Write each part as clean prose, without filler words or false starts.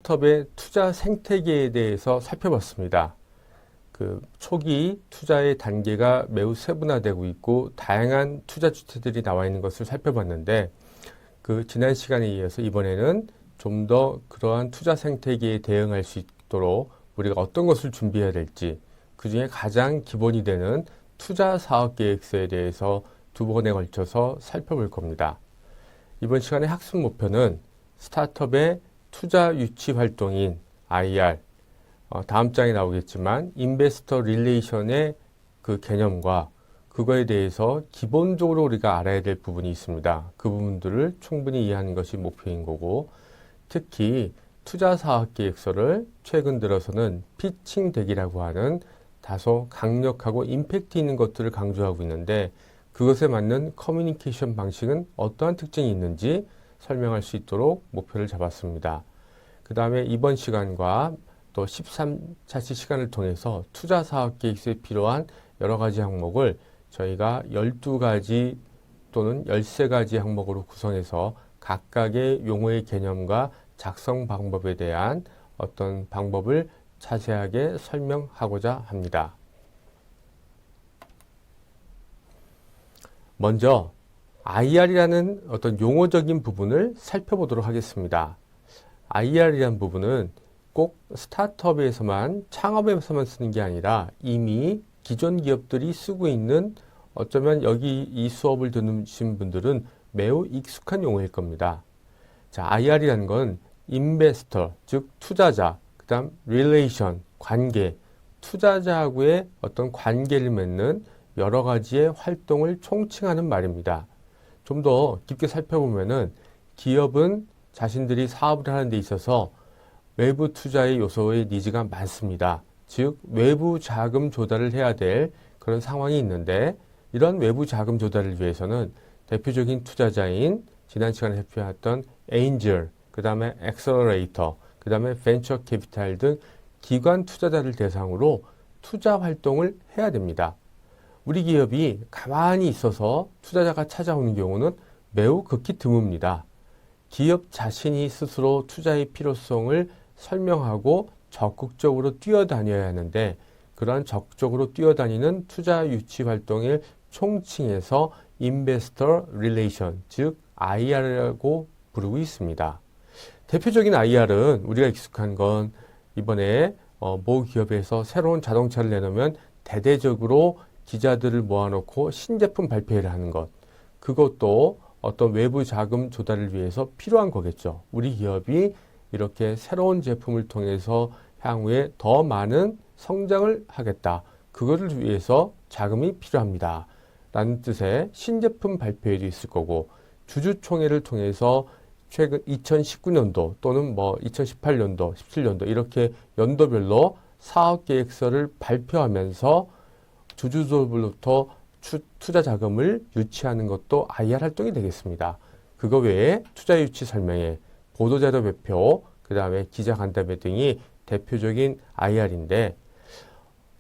스타트업의 투자 생태계에 대해서 살펴봤습니다. 그 초기 투자의 단계가 매우 세분화되고 있고 다양한 투자 주체들이 나와 있는 것을 살펴봤는데 그 지난 시간에 이어서 이번에는 좀 더 그러한 투자 생태계에 대응할 수 있도록 우리가 어떤 것을 준비해야 될지 그 중에 가장 기본이 되는 투자 사업 계획서에 대해서 두 번에 걸쳐서 살펴볼 겁니다. 이번 시간의 학습 목표는 스타트업의 투자 유치 활동인 IR, 다음 장에 나오겠지만 인베스터 릴레이션의 그 개념과 그거에 대해서 기본적으로 우리가 알아야 될 부분이 있습니다. 그 부분들을 충분히 이해하는 것이 목표인 거고 특히 투자 사업 계획서를 최근 들어서는 피칭 덱이라고 하는 다소 강력하고 임팩트 있는 것들을 강조하고 있는데 그것에 맞는 커뮤니케이션 방식은 어떠한 특징이 있는지 설명할 수 있도록 목표를 잡았습니다. 그 다음에 이번 시간과 또 13차시 시간을 통해서 투자 사업 계획서에 필요한 여러 가지 항목을 저희가 12가지 또는 13가지 항목으로 구성해서 각각의 용어의 개념과 작성 방법에 대한 어떤 방법을 자세하게 설명하고자 합니다. 먼저 IR이라는 어떤 용어적인 부분을 살펴보도록 하겠습니다. IR이라는 부분은 꼭 스타트업에서만 창업에서만 쓰는 게 아니라 이미 기존 기업들이 쓰고 있는 어쩌면 여기 이 수업을 듣는 분들은 매우 익숙한 용어일 겁니다. 자, IR이라는 건 인베스터, 즉 투자자, 그 다음 릴레이션, 관계, 투자자하고의 어떤 관계를 맺는 여러 가지의 활동을 총칭하는 말입니다. 좀 더 깊게 살펴보면은 기업은 자신들이 사업을 하는 데 있어서 외부 투자의 요소의 니즈가 많습니다. 즉 외부 자금 조달을 해야 될 그런 상황이 있는데 이런 외부 자금 조달을 위해서는 대표적인 투자자인 지난 시간에 살펴봤던 엔젤, 그 다음에 엑셀러레이터, 그 다음에 벤처 캐피탈 등 기관 투자자를 대상으로 투자 활동을 해야 됩니다. 우리 기업이 가만히 있어서 투자자가 찾아오는 경우는 매우 극히 드뭅니다. 기업 자신이 스스로 투자의 필요성을 설명하고 적극적으로 뛰어다녀야 하는데 그러한 적극적으로 뛰어다니는 투자 유치 활동을 총칭해서 인베스터 릴레이션, 즉 IR이라고 부르고 있습니다. 대표적인 IR은 우리가 익숙한 건 이번에 모 기업에서 새로운 자동차를 내놓으면 대대적으로 기자들을 모아놓고 신제품 발표를 하는 것. 그것도 어떤 외부 자금 조달을 위해서 필요한 거겠죠. 우리 기업이 이렇게 새로운 제품을 통해서 향후에 더 많은 성장을 하겠다. 그거를 위해서 자금이 필요합니다. 라는 뜻의 신제품 발표회도 있을 거고 주주총회를 통해서 최근 2019년도 또는 2018년도, 17년도 이렇게 연도별로 사업계획서를 발표하면서 주주들로부터 투자 자금을 유치하는 것도 IR 활동이 되겠습니다. 그거 외에 투자 유치 설명회, 보도자료 발표, 그 다음에 기자간담회 등이 대표적인 IR인데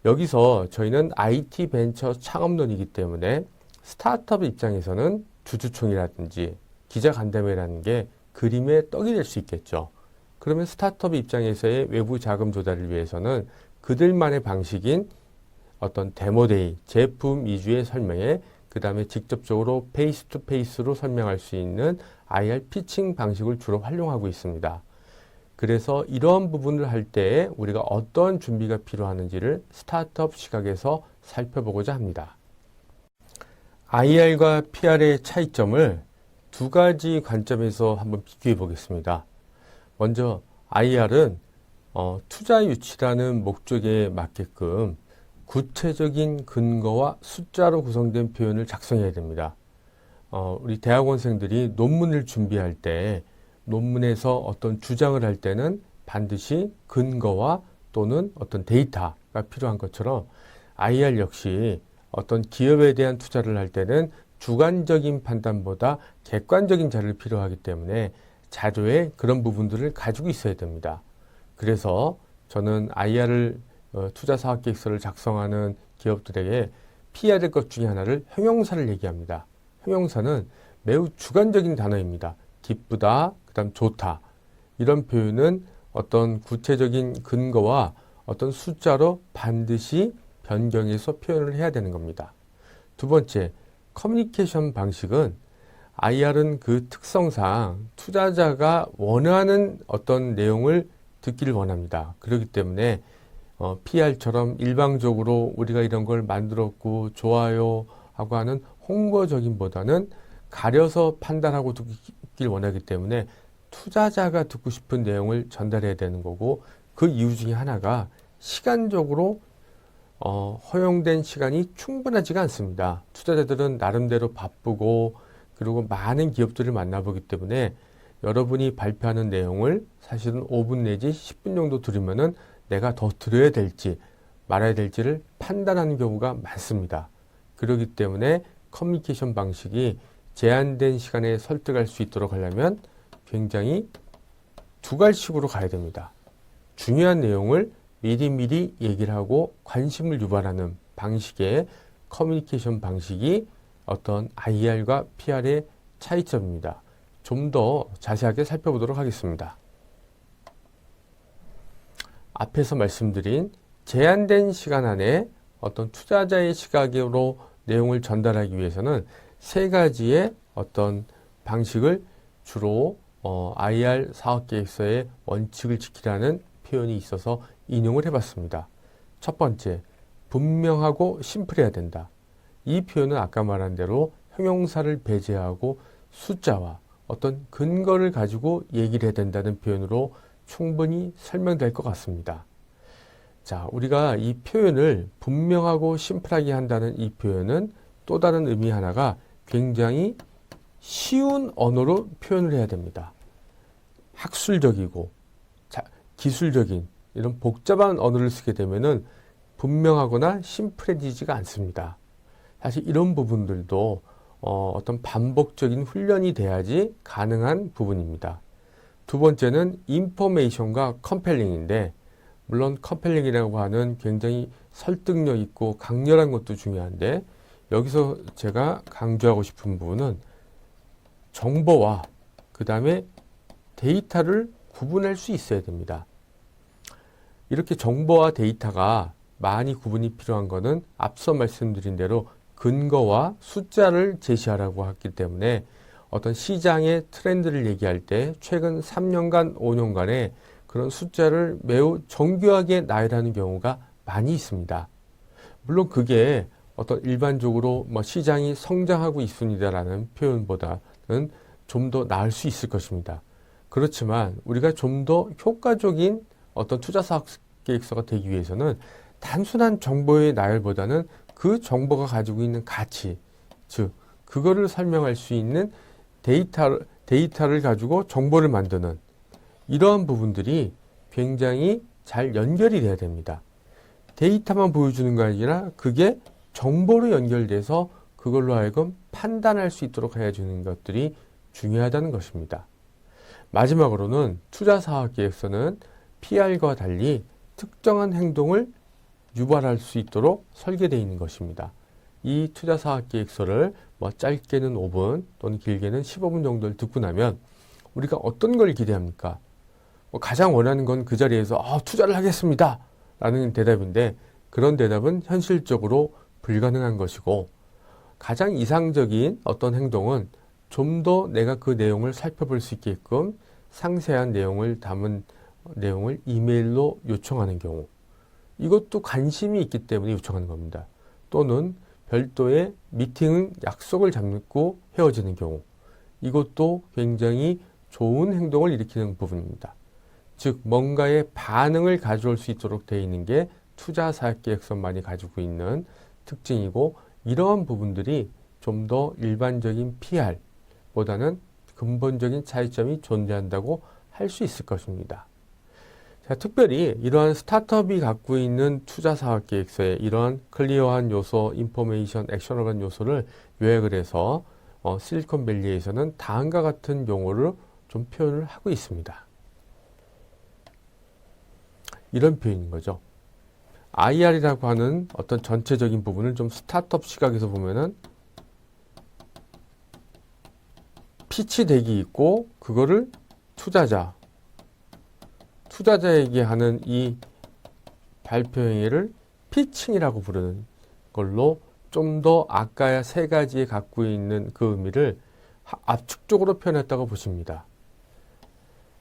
여기서 저희는 IT 벤처 창업론이기 때문에 스타트업 입장에서는 주주총회라든지 기자간담회라는 게 그림의 떡이 될 수 있겠죠. 그러면 스타트업 입장에서의 외부 자금 조달을 위해서는 그들만의 방식인 어떤 데모데이, 제품 위주의 설명회, 그 다음에 직접적으로 페이스 투 페이스로 설명할 수 있는 IR 피칭 방식을 주로 활용하고 있습니다. 그래서 이러한 부분을 할 때 우리가 어떤 준비가 필요하는지를 스타트업 시각에서 살펴보고자 합니다. IR과 PR의 차이점을 두 가지 관점에서 한번 비교해 보겠습니다. 먼저 IR은 투자 유치라는 목적에 맞게끔 구체적인 근거와 숫자로 구성된 표현을 작성해야 됩니다. 우리 대학원생들이 논문을 준비할 때 논문에서 어떤 주장을 할 때는 반드시 근거와 또는 어떤 데이터가 필요한 것처럼 IR 역시 어떤 기업에 대한 투자를 할 때는 주관적인 판단보다 객관적인 자료를 필요하기 때문에 자료에 그런 부분들을 가지고 있어야 됩니다. 그래서 저는 IR을 투자 사업 계획서를 작성하는 기업들에게 피해야 될 것 중에 하나를 형용사를 얘기합니다. 형용사는 매우 주관적인 단어입니다. 기쁘다, 그 다음 좋다. 이런 표현은 어떤 구체적인 근거와 어떤 숫자로 반드시 변경해서 표현을 해야 되는 겁니다. 두 번째, 커뮤니케이션 방식은 IR은 그 특성상 투자자가 원하는 어떤 내용을 듣기를 원합니다. 그렇기 때문에 PR처럼 일방적으로 우리가 이런 걸 만들었고 좋아요 하고 하는 홍보적인보다는 가려서 판단하고 듣길 원하기 때문에 투자자가 듣고 싶은 내용을 전달해야 되는 거고, 그 이유 중에 하나가 시간적으로 허용된 시간이 충분하지가 않습니다. 투자자들은 나름대로 바쁘고 그리고 많은 기업들을 만나보기 때문에 여러분이 발표하는 내용을 사실은 5분 내지 10분 정도 들으면은 내가 더 들어야 될지 말아야 될지를 판단하는 경우가 많습니다. 그렇기 때문에 커뮤니케이션 방식이 제한된 시간에 설득할 수 있도록 하려면 굉장히 두 갈식으로 가야 됩니다. 중요한 내용을 미리미리 얘기를 하고 관심을 유발하는 방식의 커뮤니케이션 방식이 어떤 IR과 PR의 차이점입니다. 좀 더 자세하게 살펴보도록 하겠습니다. 앞에서 말씀드린 제한된 시간 안에 어떤 투자자의 시각으로 내용을 전달하기 위해서는 세 가지의 어떤 방식을 주로 IR 사업계획서의 원칙을 지키라는 표현이 있어서 인용을 해봤습니다. 첫 번째, 분명하고 심플해야 된다. 이 표현은 아까 말한 대로 형용사를 배제하고 숫자와 어떤 근거를 가지고 얘기를 해야 된다는 표현으로 충분히 설명될 것 같습니다. 자, 우리가 이 표현을 분명하고 심플하게 한다는 이 표현은 또 다른 의미 하나가 굉장히 쉬운 언어로 표현을 해야 됩니다. 학술적이고 기술적인 이런 복잡한 언어를 쓰게 되면은 분명하거나 심플해지지가 않습니다. 사실 이런 부분들도 어떤 반복적인 훈련이 돼야지 가능한 부분입니다. 두 번째는 인포메이션과 컴펠링인데, 물론 컴펠링이라고 하는 굉장히 설득력 있고 강렬한 것도 중요한데, 여기서 제가 강조하고 싶은 부분은 정보와 그 다음에 데이터를 구분할 수 있어야 됩니다. 이렇게 정보와 데이터가 많이 구분이 필요한 것은 앞서 말씀드린 대로 근거와 숫자를 제시하라고 했기 때문에 어떤 시장의 트렌드를 얘기할 때 최근 3년간, 5년간의 그런 숫자를 매우 정교하게 나열하는 경우가 많이 있습니다. 물론 그게 어떤 일반적으로 시장이 성장하고 있습니다라는 표현보다는 좀 더 나을 수 있을 것입니다. 그렇지만 우리가 좀 더 효과적인 어떤 투자 사업 계획서가 되기 위해서는 단순한 정보의 나열보다는 그 정보가 가지고 있는 가치, 즉 그거를 설명할 수 있는 데이터를 가지고 정보를 만드는 이러한 부분들이 굉장히 잘 연결이 돼야 됩니다. 데이터만 보여주는 게 아니라 그게 정보로 연결돼서 그걸로 하여금 판단할 수 있도록 해주는 것들이 중요하다는 것입니다. 마지막으로는 투자사업계획서는 PR과 달리 특정한 행동을 유발할 수 있도록 설계되어 있는 것입니다. 이 투자사업계획서를 짧게는 5분 또는 길게는 15분 정도를 듣고 나면 우리가 어떤 걸 기대합니까? 가장 원하는 건 그 자리에서 투자를 하겠습니다 라는 대답인데, 그런 대답은 현실적으로 불가능한 것이고, 가장 이상적인 어떤 행동은 좀 더 내가 그 내용을 살펴볼 수 있게끔 상세한 내용을 담은 내용을 이메일로 요청하는 경우, 이것도 관심이 있기 때문에 요청하는 겁니다. 또는 별도의 미팅 약속을 잡고 헤어지는 경우, 이것도 굉장히 좋은 행동을 일으키는 부분입니다. 즉 뭔가의 반응을 가져올 수 있도록 되어 있는 게 투자 사업 계획서만이 가지고 있는 특징이고, 이러한 부분들이 좀 더 일반적인 PR보다는 근본적인 차이점이 존재한다고 할 수 있을 것입니다. 자, 특별히 이러한 스타트업이 갖고 있는 투자 사업 계획서에 이러한 클리어한 요소, 인포메이션, 액셔너블한 요소를 요약을 해서 실리콘밸리에서는 다음과 같은 용어를 좀 표현을 하고 있습니다. 이런 표현인 거죠. IR이라고 하는 어떤 전체적인 부분을 좀 스타트업 시각에서 보면은 피치 덱이 있고, 그거를 투자자에게 하는 이 발표 행위를 피칭이라고 부르는 걸로 좀 더 아까 세 가지에 갖고 있는 그 의미를 압축적으로 표현했다고 보십니다.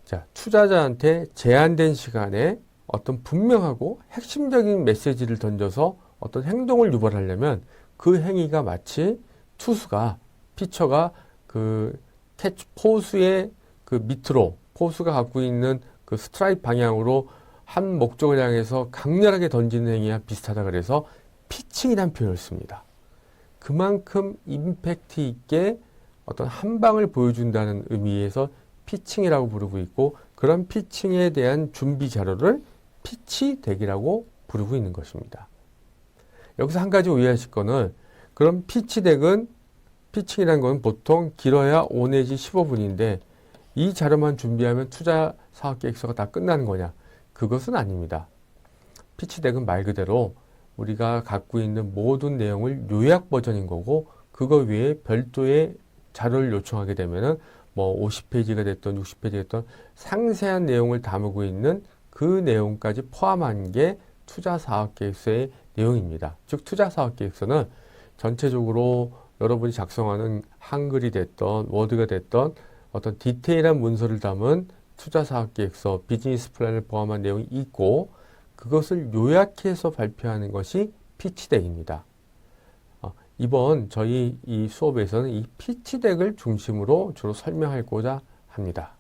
자, 투자자한테 제한된 시간에 어떤 분명하고 핵심적인 메시지를 던져서 어떤 행동을 유발하려면 그 행위가 마치 투수가, 피처가 그 캐치 포수의 그 밑으로 포수가 갖고 있는 그 스트라이크 방향으로 한 목적을 향해서 강렬하게 던지는 행위와 비슷하다 그래서 피칭이라는 표현을 씁니다. 그만큼 임팩트 있게 어떤 한 방을 보여준다는 의미에서 피칭이라고 부르고 있고, 그런 피칭에 대한 준비 자료를 피치 덱이라고 부르고 있는 것입니다. 여기서 한 가지 오해하실 거는, 그럼 피치 덱은, 피칭이라는 건 보통 길어야 5 내지 15분인데 이 자료만 준비하면 투자 사업 계획서가 다 끝나는 거냐? 그것은 아닙니다. 피치 덱은 말 그대로 우리가 갖고 있는 모든 내용을 요약 버전인 거고, 그거 외에 별도의 자료를 요청하게 되면은 뭐 50페이지가 됐던 60페이지가 됐던 상세한 내용을 담고 있는 그 내용까지 포함한 게 투자 사업 계획서의 내용입니다. 즉 투자 사업 계획서는 전체적으로 여러분이 작성하는 한글이 됐던 워드가 됐던 어떤 디테일한 문서를 담은 투자 사업 계획서, 비즈니스 플랜을 포함한 내용이 있고, 그것을 요약해서 발표하는 것이 피치덱입니다. 이번 저희 이 수업에서는 이 피치덱을 중심으로 주로 설명하고자 합니다.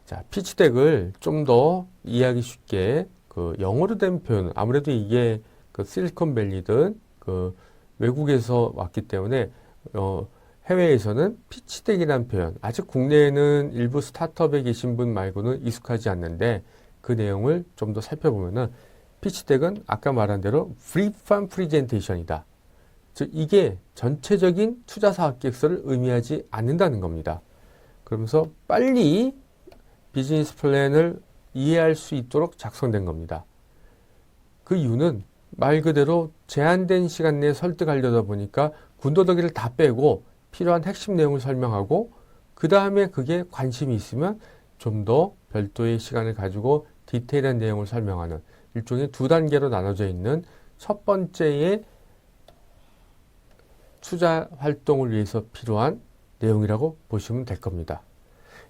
자, 피치덱을 좀 더 이해하기 쉽게 그 영어로 된 표현, 아무래도 이게 그 실리콘밸리든 그 외국에서 왔기 때문에 해외에서는 피치덱이라는 표현, 아직 국내에는 일부 스타트업에 계신 분 말고는 익숙하지 않는데, 그 내용을 좀 더 살펴보면은 피치덱은 아까 말한 대로 브리프한 프리젠테이션이다. 즉 이게 전체적인 투자 사업 계획서를 의미하지 않는다는 겁니다. 그러면서 빨리 비즈니스 플랜을 이해할 수 있도록 작성된 겁니다. 그 이유는 말 그대로 제한된 시간 내에 설득하려다 보니까 군더더기를 다 빼고 필요한 핵심 내용을 설명하고, 그 다음에 그게 관심이 있으면 좀 더 별도의 시간을 가지고 디테일한 내용을 설명하는 일종의 두 단계로 나눠져 있는 첫 번째의 투자 활동을 위해서 필요한 내용이라고 보시면 될 겁니다.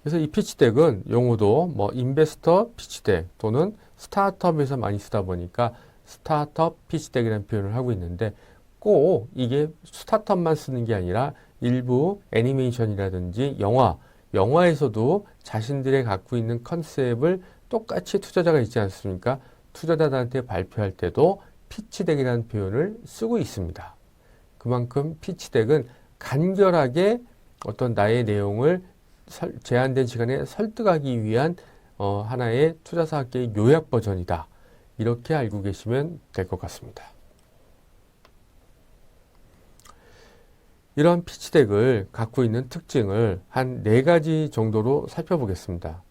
그래서 이 피치덱은 용어도 뭐 인베스터 피치덱 또는 스타트업에서 많이 쓰다 보니까 스타트업 피치덱이라는 표현을 하고 있는데, 꼭 이게 스타트업만 쓰는 게 아니라 일부 애니메이션이라든지 영화에서도 자신들의 갖고 있는 컨셉을 똑같이 투자자가 있지 않습니까? 투자자들한테 발표할 때도 피치덱이라는 표현을 쓰고 있습니다. 그만큼 피치덱은 간결하게 어떤 나의 내용을 제한된 시간에 설득하기 위한 하나의 투자사학계의 요약 버전이다. 이렇게 알고 계시면 될 것 같습니다. 이런 피치덱을 갖고 있는 특징을 한 4가지 정도로 살펴보겠습니다.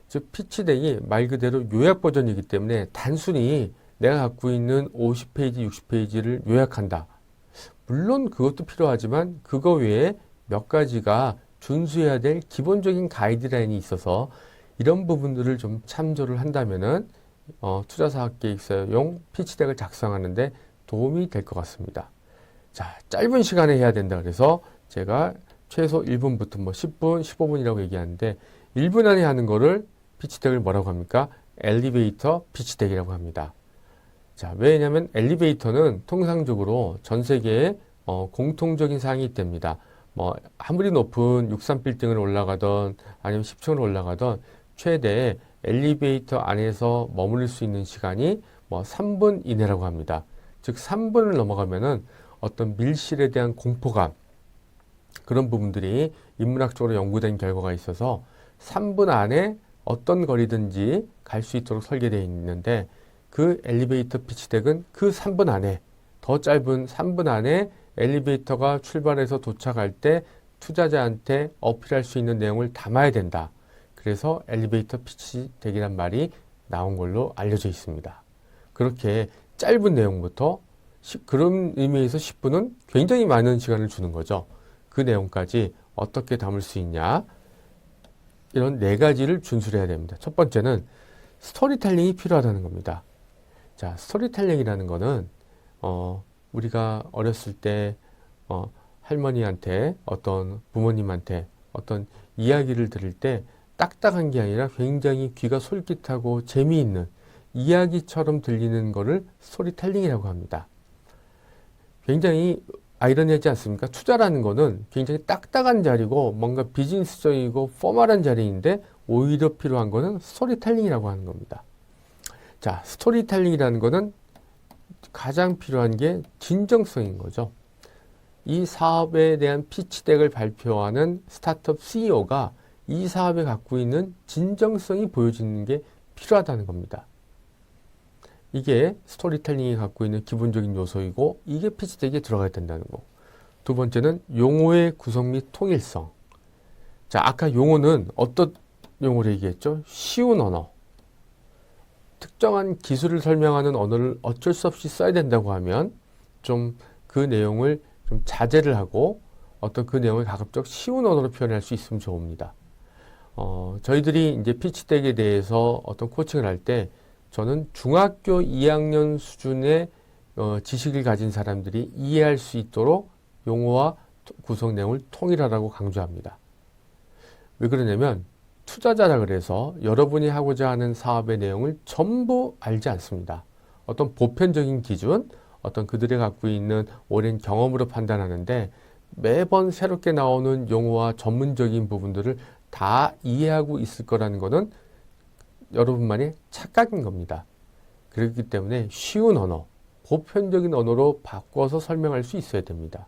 즉 피치덱이 말 그대로 요약 버전이기 때문에 단순히 내가 갖고 있는 50페이지, 60페이지를 요약한다. 물론 그것도 필요하지만 그거 외에 몇 가지가 준수해야 될 기본적인 가이드라인이 있어서 이런 부분들을 좀 참조를 한다면은 투자사업계획서용 피치덱을 작성하는데 도움이 될 것 같습니다. 자, 짧은 시간에 해야 된다 그래서 제가 최소 1분부터 뭐 10분, 15분이라고 얘기하는데 1분 안에 하는 거를 피치덱을 뭐라고 합니까? 엘리베이터 피치덱이라고 합니다. 자, 왜냐하면 엘리베이터는 통상적으로 전 세계에 공통적인 사항이 있답니다. 뭐 아무리 높은 63빌딩을 올라가던 아니면 10층을 올라가던 최대 엘리베이터 안에서 머무를 수 있는 시간이 뭐 3분 이내라고 합니다. 즉 3분을 넘어가면은 어떤 밀실에 대한 공포감, 그런 부분들이 인문학적으로 연구된 결과가 있어서 3분 안에 어떤 거리든지 갈 수 있도록 설계되어 있는데, 그 엘리베이터 피치덱은 그 3분 안에, 더 짧은 3분 안에 엘리베이터가 출발해서 도착할 때 투자자한테 어필할 수 있는 내용을 담아야 된다. 그래서 엘리베이터 피치덱이란 말이 나온 걸로 알려져 있습니다. 그렇게 짧은 내용부터 그런 의미에서 10분은 굉장히 많은 시간을 주는 거죠. 그 내용까지 어떻게 담을 수 있냐? 이런 네 가지를 준수해야 됩니다. 첫 번째는 스토리텔링이 필요하다는 겁니다. 자, 스토리텔링이라는 거는 우리가 어렸을 때 할머니한테 어떤 부모님한테 어떤 이야기를 들을 때 딱딱한 게 아니라 굉장히 귀가 솔깃하고 재미있는 이야기처럼 들리는 거를 스토리텔링이라고 합니다. 굉장히 아이러니하지 않습니까? 투자라는 거는 굉장히 딱딱한 자리고 뭔가 비즈니스적이고 포멀한 자리인데 오히려 필요한 거는 스토리텔링이라고 하는 겁니다. 자, 스토리텔링이라는 거는 가장 필요한 게 진정성인 거죠. 이 사업에 대한 피치덱을 발표하는 스타트업 CEO가 이 사업에 갖고 있는 진정성이 보여지는 게 필요하다는 겁니다. 이게 스토리텔링이 갖고 있는 기본적인 요소이고 이게 피치덱에 들어가야 된다는 거. 두 번째는 용어의 구성 및 통일성. 자, 아까 용어는 어떤 용어를 얘기했죠? 쉬운 언어. 특정한 기술을 설명하는 언어를 어쩔 수 없이 써야 된다고 하면 좀 그 내용을 좀 자제를 하고 어떤 그 내용을 가급적 쉬운 언어로 표현할 수 있으면 좋습니다. 저희들이 이제 피치덱에 대해서 어떤 코칭을 할 때 저는 중학교 2학년 수준의 지식을 가진 사람들이 이해할 수 있도록 용어와 구성 내용을 통일하라고 강조합니다. 왜 그러냐면 투자자라 그래서 여러분이 하고자 하는 사업의 내용을 전부 알지 않습니다. 어떤 보편적인 기준, 어떤 그들이 갖고 있는 오랜 경험으로 판단하는데 매번 새롭게 나오는 용어와 전문적인 부분들을 다 이해하고 있을 거라는 것은 여러분만의 착각인 겁니다. 그렇기 때문에 쉬운 언어, 보편적인 언어로 바꿔서 설명할 수 있어야 됩니다.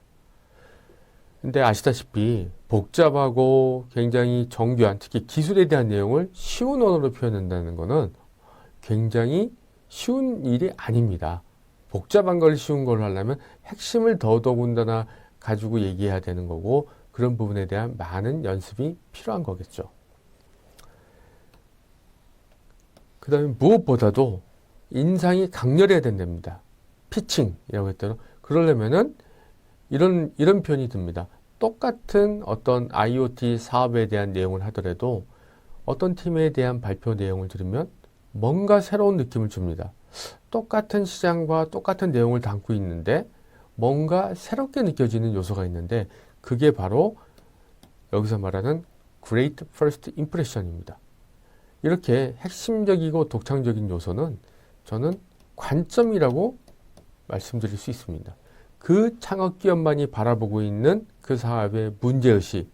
근데 아시다시피 복잡하고 굉장히 정교한, 특히 기술에 대한 내용을 쉬운 언어로 표현한다는 것은 굉장히 쉬운 일이 아닙니다. 복잡한 걸 쉬운 걸 하려면 핵심을 더더군다나 가지고 얘기해야 되는 거고 그런 부분에 대한 많은 연습이 필요한 거겠죠. 그 다음에 무엇보다도 인상이 강렬해야 된답니다. 피칭이라고 했더니 그러려면은 이런 표현이 듭니다. 똑같은 어떤 IoT 사업에 대한 내용을 하더라도 어떤 팀에 대한 발표 내용을 들으면 뭔가 새로운 느낌을 줍니다. 똑같은 시장과 똑같은 내용을 담고 있는데 뭔가 새롭게 느껴지는 요소가 있는데 그게 바로 여기서 말하는 Great First Impression입니다. 이렇게 핵심적이고 독창적인 요소는 저는 관점이라고 말씀드릴 수 있습니다. 그 창업기업만이 바라보고 있는 그 사업의 문제의식,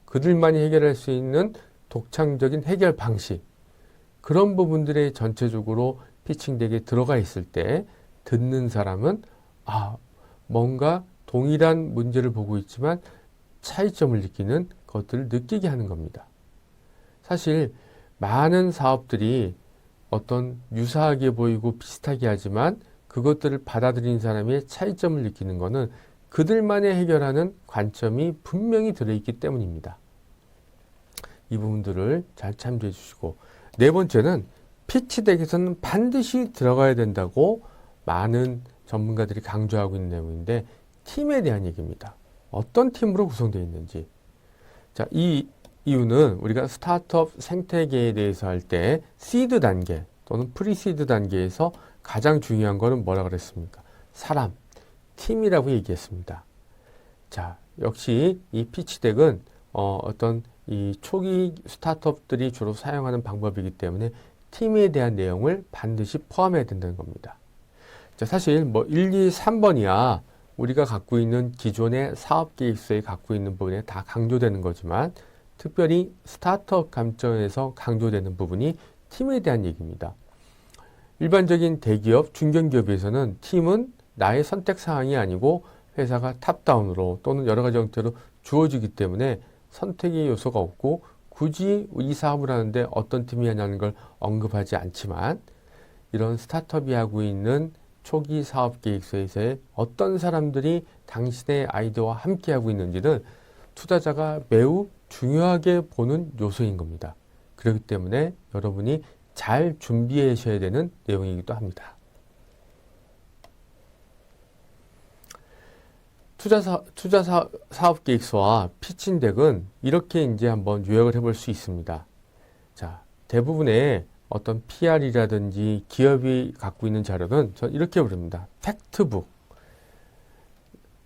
그들만이 해결할 수 있는 독창적인 해결 방식, 그런 부분들이 전체적으로 피칭덱에 들어가 있을 때 듣는 사람은 뭔가 동일한 문제를 보고 있지만 차이점을 느끼는 것들을 느끼게 하는 겁니다. 사실 많은 사업들이 어떤 유사하게 보이고 비슷하게 하지만 그것들을 받아들인 사람의 차이점을 느끼는 것은 그들만의 해결하는 관점이 분명히 들어있기 때문입니다. 이 부분들을 잘 참조해 주시고 네 번째는 피치덱에서는 반드시 들어가야 된다고 많은 전문가들이 강조하고 있는 내용인데 팀에 대한 얘기입니다. 어떤 팀으로 구성되어 있는지. 자, 이 이유는 우리가 스타트업 생태계에 대해서 할 때 시드 단계 또는 프리시드 단계에서 가장 중요한 거는 뭐라 그랬습니까? 사람, 팀이라고 얘기했습니다. 자, 역시 이 피치덱은 어떤 이 초기 스타트업들이 주로 사용하는 방법이기 때문에 팀에 대한 내용을 반드시 포함해야 된다는 겁니다. 자, 사실 1, 2, 3번이야 우리가 갖고 있는 기존의 사업 계획서에 갖고 있는 부분에 다 강조되는 거지만 특별히 스타트업 관점에서 강조되는 부분이 팀에 대한 얘기입니다. 일반적인 대기업, 중견기업에서는 팀은 나의 선택 사항이 아니고 회사가 탑다운으로 또는 여러 가지 형태로 주어지기 때문에 선택의 요소가 없고 굳이 이 사업을 하는데 어떤 팀이 하냐는 걸 언급하지 않지만 이런 스타트업이 하고 있는 초기 사업 계획서에서의 어떤 사람들이 당신의 아이디어와 함께 하고 있는지는 투자자가 매우 중요하게 보는 요소인 겁니다. 그렇기 때문에 여러분이 잘 준비하셔야 되는 내용이기도 합니다. 사업 계획서와 피칭 덱은 이렇게 이제 한번 요약을 해볼 수 있습니다. 자, 대부분의 어떤 PR이라든지 기업이 갖고 있는 자료는 전 이렇게 부릅니다. 팩트북.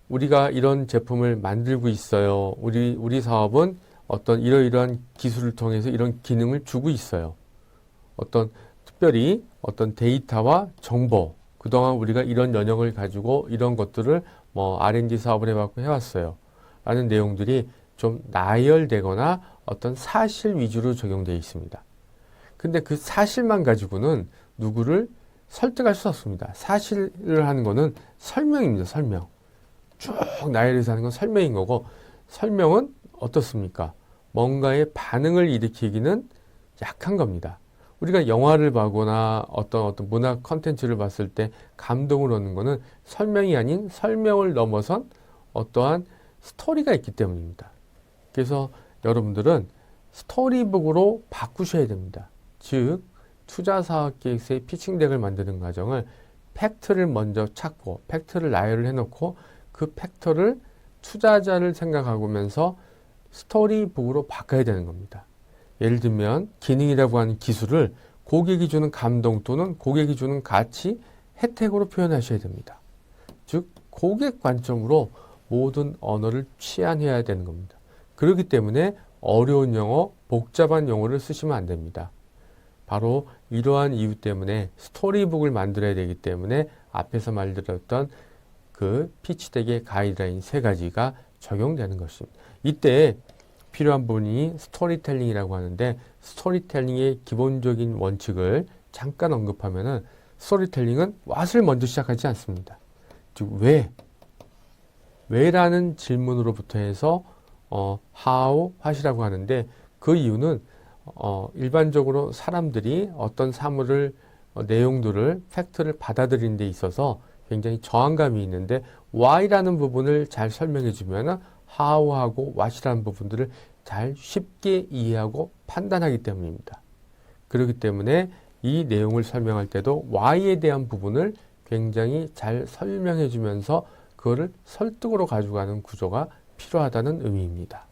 우리가 이런 제품을 만들고 있어요. 우리 사업은 어떤 이러이러한 기술을 통해서 이런 기능을 주고 있어요. 어떤 특별히 어떤 데이터와 정보, 그동안 우리가 이런 영역을 가지고 이런 것들을 뭐 R&D 사업을 해왔고 해왔어요. 라는 내용들이 좀 나열되거나 어떤 사실 위주로 적용되어 있습니다. 근데 그 사실만 가지고는 누구를 설득할 수 없습니다. 사실을 하는 거는 설명입니다. 설명. 쭉 나열해서 하는 건 설명인 거고, 설명은 어떻습니까? 뭔가의 반응을 일으키기는 약한 겁니다. 우리가 영화를 보거나 어떤 문화 컨텐츠를 봤을 때 감동을 얻는 거는 설명이 아닌 설명을 넘어선 어떠한 스토리가 있기 때문입니다. 그래서 여러분들은 스토리북으로 바꾸셔야 됩니다. 즉, 투자사업계획서의 피칭덱을 만드는 과정을 팩트를 먼저 찾고 팩트를 나열을 해놓고 그 팩트를 투자자를 생각하면서 스토리북으로 바꿔야 되는 겁니다. 예를 들면 기능이라고 하는 기술을 고객이 주는 감동 또는 고객이 주는 가치, 혜택으로 표현하셔야 됩니다. 즉 고객 관점으로 모든 언어를 취한해야 되는 겁니다. 그렇기 때문에 어려운 영어, 복잡한 용어를 쓰시면 안 됩니다. 바로 이러한 이유 때문에 스토리북을 만들어야 되기 때문에 앞에서 말드렸던 그 피치덱의 가이드라인 3가지가 적용되는 것입니다. 이때 필요한 부분이 스토리텔링이라고 하는데, 스토리텔링의 기본적인 원칙을 잠깐 언급하면은 스토리텔링은 what을 먼저 시작하지 않습니다. 즉 왜라는 질문으로부터 해서 how, what이라고 하는데, 그 이유는 일반적으로 사람들이 어떤 사물을 내용들을 팩트를 받아들이는 데 있어서 굉장히 저항감이 있는데, why라는 부분을 잘 설명해 주면 how하고 what이라는 부분들을 잘 쉽게 이해하고 판단하기 때문입니다. 그렇기 때문에 이 내용을 설명할 때도 why에 대한 부분을 굉장히 잘 설명해 주면서 그거를 설득으로 가져가는 구조가 필요하다는 의미입니다.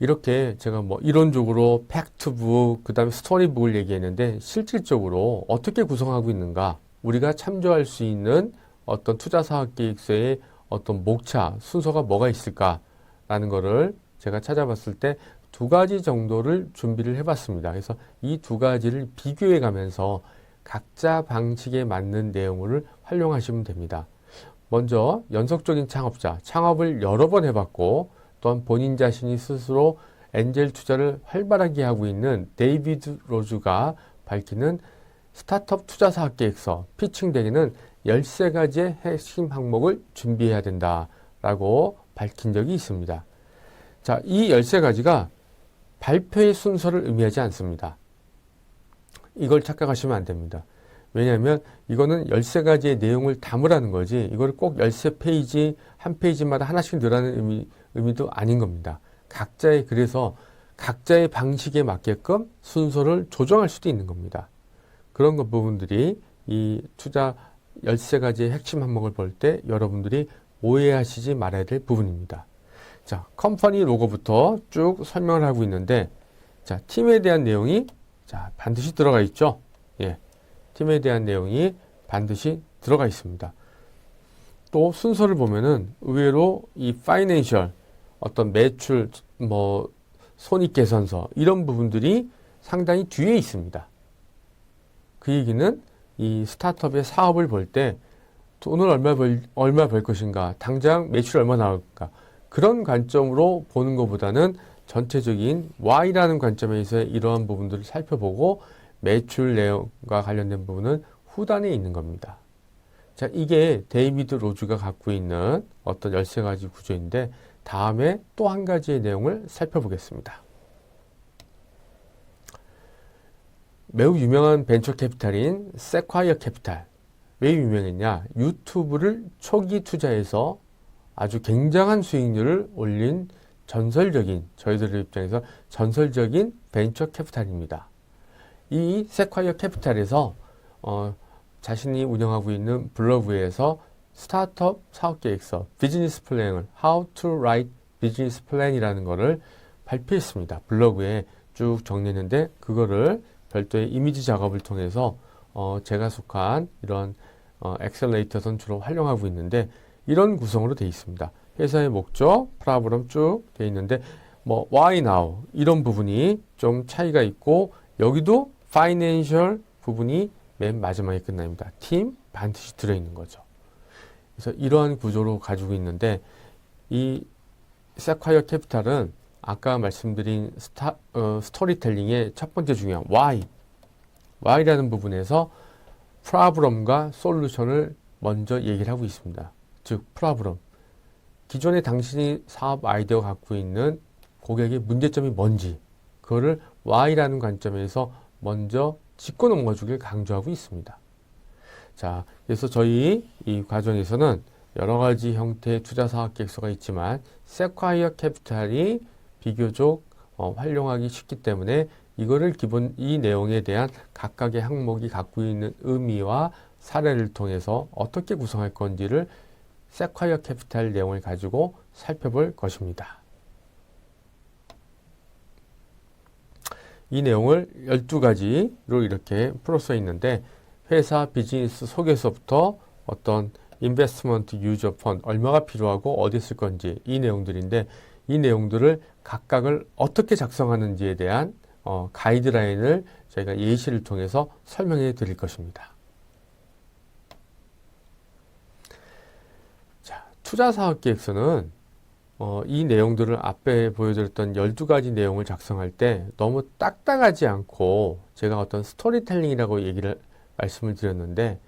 이렇게 제가 뭐 이론적으로 팩트북, 그 다음에 스토리북을 얘기했는데, 실질적으로 어떻게 구성하고 있는가, 우리가 참조할 수 있는 어떤 투자사업계획서의 어떤 목차, 순서가 뭐가 있을까라는 거를 제가 찾아봤을 때 2가지 정도를 준비를 해봤습니다. 그래서 이 2가지를 비교해 가면서 각자 방식에 맞는 내용을 활용하시면 됩니다. 먼저 연속적인 창업자, 창업을 여러 번 해봤고 또한 본인 자신이 스스로 엔젤 투자를 활발하게 하고 있는 데이비드 로즈가 밝히는 스타트업 투자사업 계획서 피칭덱에는 13가지의 핵심 항목을 준비해야 된다라고 밝힌 적이 있습니다. 자, 이 13가지가 발표의 순서를 의미하지 않습니다. 이걸 착각하시면 안 됩니다. 왜냐하면 이거는 13가지의 내용을 담으라는 거지, 이걸 꼭 13페이지, 한 페이지마다 하나씩 넣으라는 의미도 아닌 겁니다. 그래서 각자의 방식에 맞게끔 순서를 조정할 수도 있는 겁니다. 그런 부분들이 이 투자 13가지의 핵심 항목을 볼 때 여러분들이 오해하시지 말아야 될 부분입니다. 자, 컴퍼니 로고부터 쭉 설명을 하고 있는데, 자, 팀에 대한 내용이 반드시 들어가 있죠. 예. 팀에 대한 내용이 반드시 들어가 있습니다. 또 순서를 보면은 의외로 이 파이낸셜, 어떤 매출, 뭐 손익계산서 이런 부분들이 상당히 뒤에 있습니다. 그 얘기는 이 스타트업의 사업을 볼 때 돈을 얼마 벌 것인가, 당장 매출 얼마 나올까, 그런 관점으로 보는 것보다는 전체적인 Y라는 관점에서 이러한 부분들을 살펴보고 매출 내용과 관련된 부분은 후단에 있는 겁니다. 자, 이게 데이비드 로즈가 갖고 있는 어떤 13가지 구조인데, 다음에 또 한 가지의 내용을 살펴보겠습니다. 매우 유명한 벤처 캐피탈인 세콰이어 캐피탈. 왜 유명했냐? 유튜브를 초기 투자해서 아주 굉장한 수익률을 올린 저희들 입장에서 전설적인 벤처 캐피탈입니다. 이 세콰이어 캐피탈에서 자신이 운영하고 있는 블로그에서 스타트업 사업계획서, 비즈니스 플랜을 How to Write Business Plan이라는 거를 발표했습니다. 블로그에 쭉 정리했는데 그거를 별도의 이미지 작업을 통해서 제가 속한 이런 엑셀레이터선 주로 활용하고 있는데 이런 구성으로 되어 있습니다. 회사의 목적, 프로그램 쭉 되어 있는데 뭐 why now 이런 부분이 좀 차이가 있고 여기도 파이낸셜 부분이 맨 마지막에 끝납니다. 팀 반드시 들어있는 거죠. 그래서 이러한 구조로 가지고 있는데 이 세콰이어 캐피탈은 아까 말씀드린 스토리텔링의 첫 번째 중요한 why라는 부분에서 프로블럼과 솔루션을 먼저 얘기를 하고 있습니다. 즉 프로블럼, 기존에 당신이 사업 아이디어가 갖고 있는 고객의 문제점이 뭔지 그거를 why라는 관점에서 먼저 짚고 넘어가 주길 강조하고 있습니다. 자, 그래서 저희 이 과정에서는 여러 가지 형태의 투자 사업 계획서가 있지만 세콰이어 캐피탈이 비교적 활용하기 쉽기 때문에 이거를 이 내용에 대한 각각의 항목이 갖고 있는 의미와 사례를 통해서 어떻게 구성할 건지를 세콰이어 캐피탈 내용을 가지고 살펴볼 것입니다. 이 내용을 12가지로 이렇게 풀어서 있는데 회사 비즈니스 속에서부터 어떤 인베스트먼트 유저 펀드 얼마가 필요하고 어디 쓸 건지 이 내용들인데 이 내용들을 각각을 어떻게 작성하는지에 대한 가이드라인을 저희가 예시를 통해서 설명해 드릴 것입니다. 자, 투자사업계획서는 이 내용들을 앞에 보여드렸던 12가지 내용을 작성할 때 너무 딱딱하지 않고 제가 어떤 스토리텔링이라고 말씀을 드렸는데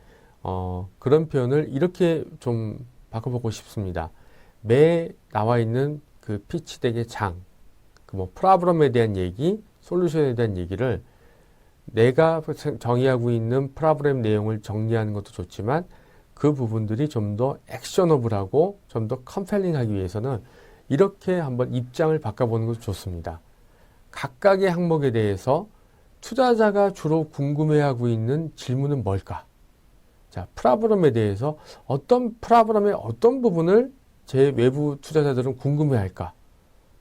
그런 표현을 이렇게 좀 바꿔보고 싶습니다. 매 나와 있는 그 피치덱의 그 뭐 프로블럼에 대한 얘기, 솔루션에 대한 얘기를 내가 정의하고 있는 프로블럼 내용을 정리하는 것도 좋지만 그 부분들이 좀 더 액셔너블하고 좀 더 컴펠링하기 위해서는 이렇게 한번 입장을 바꿔보는 것도 좋습니다. 각각의 항목에 대해서 투자자가 주로 궁금해하고 있는 질문은 뭘까? 자, 프로블럼에 대해서 프로블럼의 어떤 부분을 제 외부 투자자들은 궁금해할까?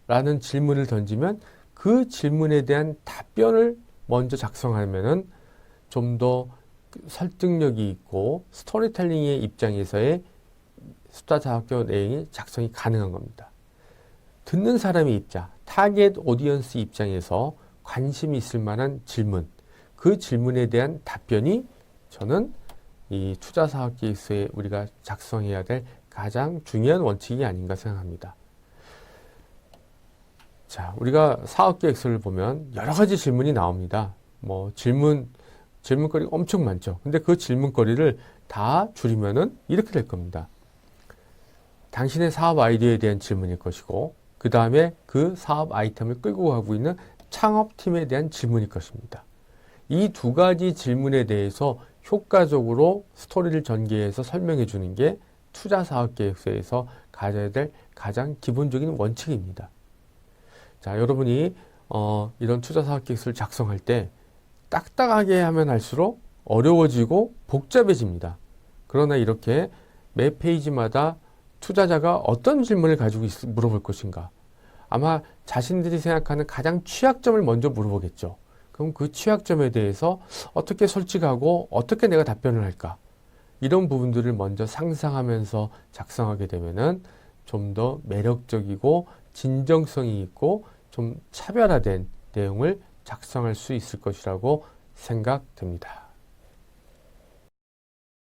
라는 질문을 던지면 그 질문에 대한 답변을 먼저 작성하면은 좀 더 설득력이 있고 스토리텔링의 입장에서의 투자자학교 내용이 작성이 가능한 겁니다. 듣는 사람의 입장, 타겟 오디언스 입장에서 관심이 있을 만한 질문, 그 질문에 대한 답변이 저는 이 투자사업계획서에 우리가 작성해야 될 가장 중요한 원칙이 아닌가 생각합니다. 자, 우리가 사업계획서를 보면 여러 가지 질문이 나옵니다. 뭐 질문거리가 엄청 많죠. 근데 그 질문거리를 다 줄이면은 이렇게 될 겁니다. 당신의 사업 아이디어에 대한 질문일 것이고, 그 다음에 그 사업 아이템을 끌고 가고 있는 창업팀에 대한 질문일 것입니다. 이 두 가지 질문에 대해서 효과적으로 스토리를 전개해서 설명해 주는 게 투자사업계획서에서 가져야 될 가장 기본적인 원칙입니다. 자, 여러분이 이런 투자사업계획서를 작성할 때 딱딱하게 하면 할수록 어려워지고 복잡해집니다. 그러나 이렇게 매 페이지마다 투자자가 어떤 질문을 가지고 물어볼 것인가? 아마 자신들이 생각하는 가장 취약점을 먼저 물어보겠죠. 그럼 그 취약점에 대해서 어떻게 솔직하고 어떻게 내가 답변을 할까? 이런 부분들을 먼저 상상하면서 작성하게 되면은 좀 더 매력적이고 진정성이 있고 좀 차별화된 내용을 작성할 수 있을 것이라고 생각됩니다.